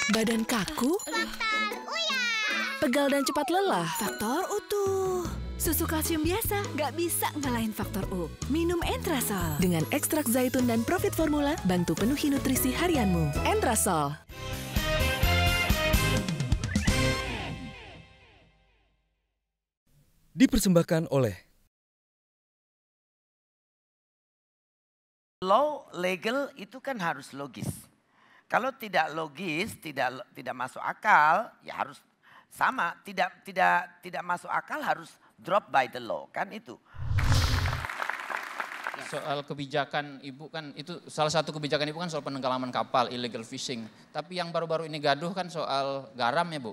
Badan kaku? Faktor Uya. Pegal dan cepat lelah? Faktor utuh. Susu kalsium biasa nggak bisa ngalahin faktor U. Minum Entrasol. Dengan ekstrak zaitun dan Profit Formula, bantu penuhi nutrisi harianmu. Entrasol. Dipersembahkan oleh law legal itu kan harus logis. Kalau tidak logis, tidak masuk akal, ya harus sama. Tidak masuk akal harus drop by the law, kan itu. Soal kebijakan Ibu kan itu salah satu kebijakan Ibu kan soal penenggelaman kapal, illegal fishing. Tapi yang baru-baru ini gaduh kan soal garam ya Bu.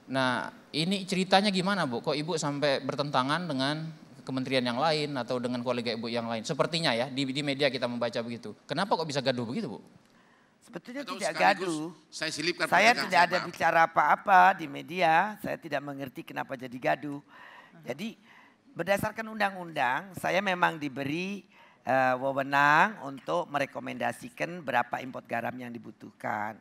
Nah ini ceritanya gimana Bu? Kok Ibu sampai bertentangan dengan kementerian yang lain atau dengan kolega Ibu yang lain? Sepertinya ya di media kita membaca begitu. Kenapa kok bisa gaduh begitu Bu? Sebetulnya tidak gaduh. Saya tidak ada bicara apa-apa di media. Saya tidak mengerti kenapa jadi gaduh. Jadi berdasarkan undang-undang saya memang diberi wewenang untuk merekomendasikan berapa import garam yang dibutuhkan.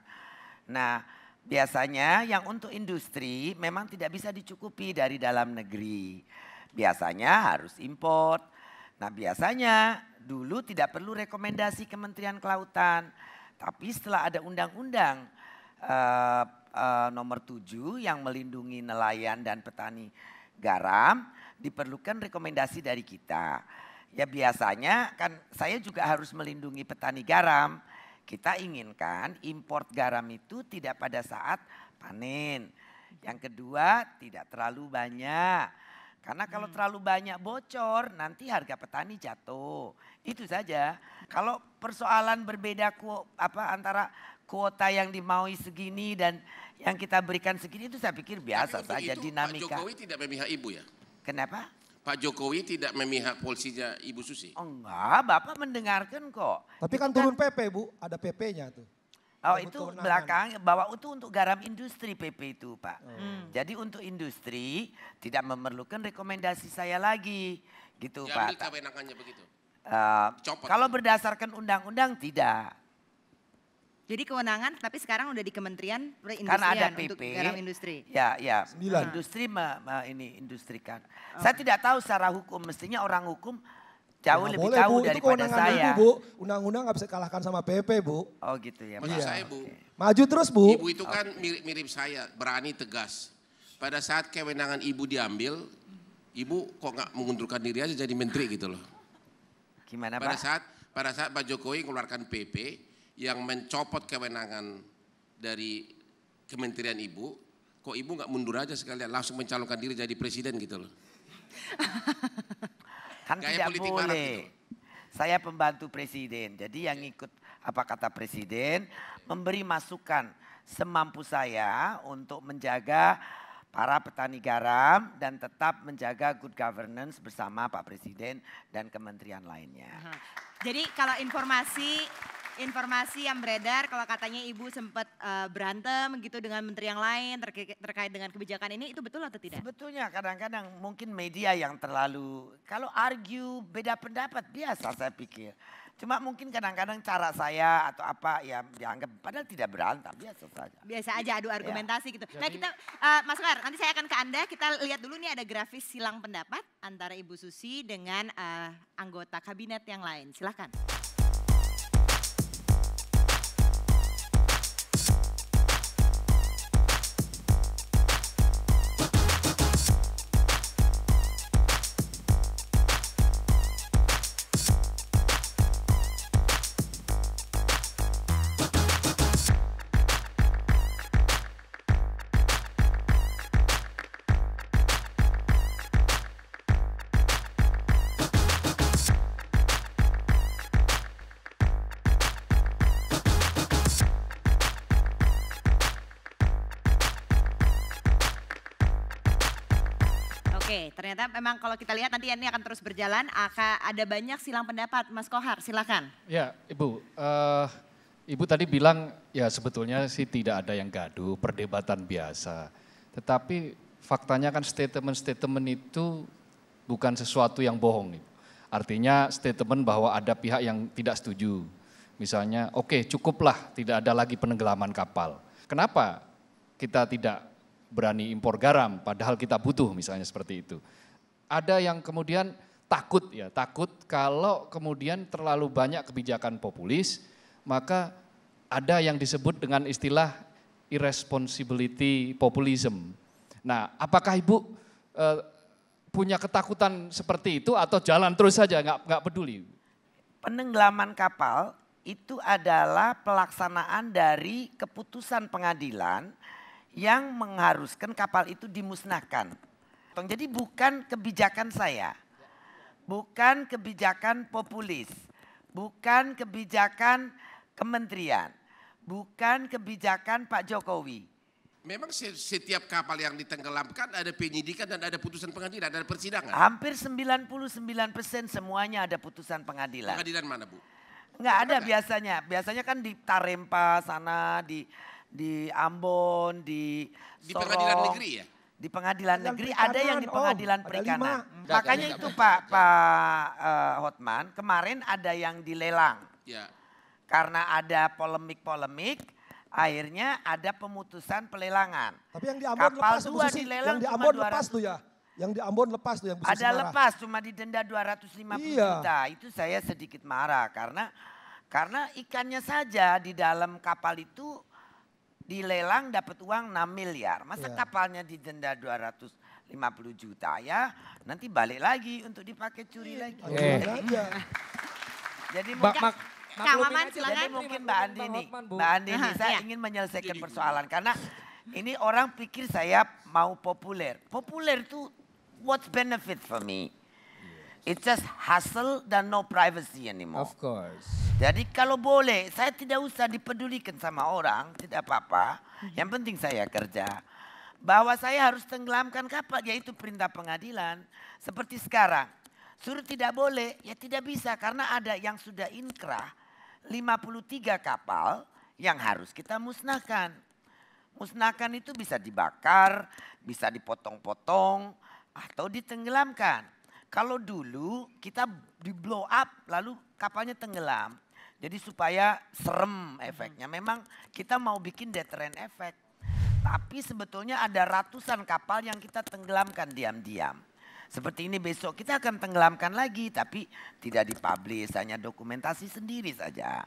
Nah biasanya yang untuk industri memang tidak bisa dicukupi dari dalam negeri. Biasanya harus import. Nah biasanya dulu tidak perlu rekomendasi Kementerian Kelautan. Tapi setelah ada undang-undang nomor 7 yang melindungi nelayan dan petani garam, diperlukan rekomendasi dari kita. Ya biasanya kan saya juga harus melindungi petani garam. Kita inginkan import garam itu tidak pada saat panen. Yang kedua tidak terlalu banyak. Karena kalau terlalu banyak bocor nanti harga petani jatuh. Itu saja. Kalau persoalan berbeda antara kuota yang dimaui segini dan yang kita berikan segini itu saya pikir biasa saja dinamika. Pak Jokowi tidak memihak Ibu ya? Kenapa? Pak Jokowi tidak memihak polisinya Ibu Susi? Enggak, Bapak mendengarkan kok. Tapi kan turun PP Bu, ada PP-nya tuh. Oh itu belakang, bawa itu untuk garam industri PP itu Pak. Jadi untuk industri tidak memerlukan rekomendasi saya lagi gitu Pak. Diambil kewenangannya begitu? Kalau berdasarkan undang-undang tidak. Jadi kewenangan tapi sekarang udah di Kementerian Perindustrian Karena ada PP, untuk garam industri. Ya, Sembilan. industri ini industrikan. Saya tidak tahu secara hukum, mestinya orang hukum jauh lebih boleh, tahu Bu. daripada itu kewenangan saya. Ibu, Bu. Undang-undang nggak bisa kalahkan sama PP Bu. Oh gitu ya. Maksud saya Bu, Maju terus Bu. Ibu itu kan mirip saya, berani tegas. Pada saat kewenangan Ibu diambil, Ibu kok nggak mengundurkan diri aja jadi menteri gitu loh. Gimana Pada Pak? saat Pak Jokowi mengeluarkan PP yang mencopot kewenangan dari kementerian Ibu, kok Ibu nggak mundur aja sekalian langsung mencalonkan diri jadi presiden gitu loh. Kan Gaya tidak politik barat boleh. gitu. Saya pembantu presiden, jadi yang ikut apa kata presiden memberi masukan semampu saya untuk menjaga para petani garam dan tetap menjaga good governance bersama Pak Presiden dan kementerian lainnya. Jadi kalau informasi yang beredar kalau katanya Ibu sempat berantem gitu dengan menteri yang lain terkait dengan kebijakan ini itu betul atau tidak? Sebetulnya kadang-kadang mungkin media yang terlalu, kalau argue beda pendapat biasa saya pikir. Cuma mungkin kadang-kadang cara saya atau apa ya dianggap padahal tidak berantem, biasa saja. Biasa aja adu argumentasi gitu. Nah kita Mas Soehar nanti saya akan ke Anda, kita lihat dulu nih ada grafis silang pendapat antara Ibu Susi dengan anggota kabinet yang lain. Silahkan. Oke, ternyata memang kalau kita lihat nanti ini akan terus berjalan, ada banyak silang pendapat. Mas Kohar, silakan. Ya, Ibu. Ibu tadi bilang ya sebetulnya sih tidak ada yang gaduh, perdebatan biasa. Tetapi faktanya kan statement-statement itu bukan sesuatu yang bohong. Artinya statement bahwa ada pihak yang tidak setuju. Misalnya, oke, cukuplah tidak ada lagi penenggelaman kapal. Kenapa kita tidak berani impor garam padahal kita butuh misalnya seperti itu. Ada yang kemudian takut kalau kemudian terlalu banyak kebijakan populis, maka ada yang disebut dengan istilah irresponsibility populism. Nah, apakah Ibu punya ketakutan seperti itu atau jalan terus saja nggak peduli? Penenggelaman kapal itu adalah pelaksanaan dari keputusan pengadilan yang mengharuskan kapal itu dimusnahkan. Jadi bukan kebijakan saya. Bukan kebijakan populis, bukan kebijakan kementerian, bukan kebijakan Pak Jokowi. Memang setiap kapal yang ditenggelamkan ada penyidikan dan ada putusan pengadilan, ada persidangan. Hampir 99% semuanya ada putusan pengadilan. Pengadilan mana, Bu? Enggak ada biasanya. Biasanya kan di Tarempa sana, di Ambon, di Sorong. Pengadilan negeri ya? Di pengadilan negeri, ada yang di pengadilan perikanan. Ada Makanya itu Pak Hotman, kemarin ada yang dilelang. Ya. Karena ada polemik-polemik, akhirnya ada pemutusan pelelangan. Tapi yang di Ambon lepas tuh, yang di Ambon lepas tuh ya. Yang di Ambon lepas tuh yang Bu Susi ada marah. lepas, cuma didenda 250 juta. Itu saya sedikit marah karena ikannya saja di dalam kapal itu dilelang dapat uang 6 miliar. Masa kapalnya didenda 250 juta ya nanti balik lagi untuk dipakai curi lagi. Jadi Kang Maman silakan. Jadi mungkin Mbak Andini, saya ingin menyelesaikan persoalan karena ini orang pikir saya mau populer. Populer itu what's benefit for me? It's just hustle dan no privacy anymore. Of course. Jadi kalau boleh, saya tidak usah dipedulikan sama orang, tidak apa-apa. Yang penting saya kerja. Bahwa saya harus tenggelamkan kapal, yaitu perintah pengadilan. Seperti sekarang, suruh tidak boleh, ya tidak bisa. Karena ada yang sudah inkrah, 53 kapal yang harus kita musnahkan. Musnahkan itu bisa dibakar, bisa dipotong-potong, atau ditenggelamkan. Kalau dulu kita di blow up lalu kapalnya tenggelam. Jadi supaya serem efeknya. Memang kita mau bikin deterrent effect. Tapi sebetulnya ada ratusan kapal yang kita tenggelamkan diam-diam. Seperti ini besok kita akan tenggelamkan lagi tapi tidak dipublish, hanya dokumentasi sendiri saja.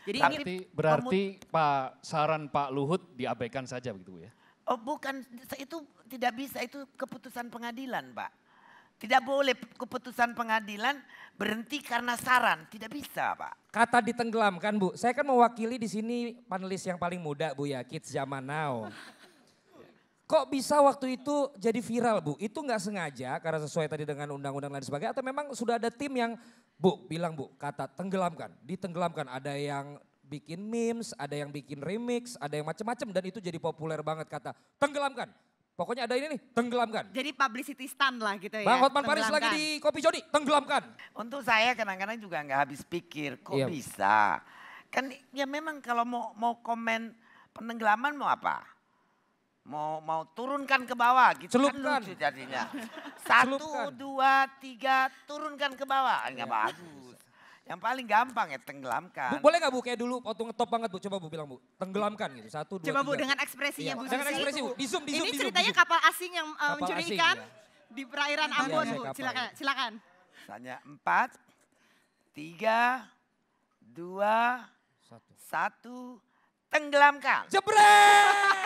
Jadi berarti Pak saran Pak Luhut diabaikan saja begitu ya? Oh bukan, itu tidak bisa, itu keputusan pengadilan Pak. Tidak boleh keputusan pengadilan berhenti karena saran, tidak bisa Pak. Kata ditenggelamkan Bu, saya kan mewakili di sini panelis yang paling muda Bu ya, kids zaman now. Kok bisa waktu itu jadi viral Bu? Itu nggak sengaja karena sesuai tadi dengan undang-undang lain sebagainya atau memang sudah ada tim yang Bu bilang Bu, kata tenggelamkan, ditenggelamkan, ada yang bikin memes, ada yang bikin remix, ada yang macam-macam dan itu jadi populer banget kata tenggelamkan. Pokoknya ada ini nih, tenggelamkan. Jadi publicity stunt lah gitu ya. Bang Hotman Paris lagi di Kopi Jodi, tenggelamkan. Untuk saya kadang-kadang juga nggak habis pikir, kok bisa. Kan ya memang kalau mau komen penenggelaman mau apa? Mau turunkan ke bawah gitu Celupkan. kan lucu jadinya. 1, 2, 3 turunkan ke bawah, nggak bagus. Yang paling gampang ya tenggelamkan. Bu, boleh gak Bu kayak dulu waktu ngetop banget Bu, coba Bu bilang Bu, tenggelamkan gitu, 1, 2, 3. Coba Bu dengan ekspresinya Bu Susi. Dengan ekspresi Bu, di zoom. Ini ceritanya kapal asing yang mencuri asing, ikan ya. di perairan Ambon Bu, kapal. silakan. Misalnya 4, 3, 2, 1, tenggelamkan. Jebret!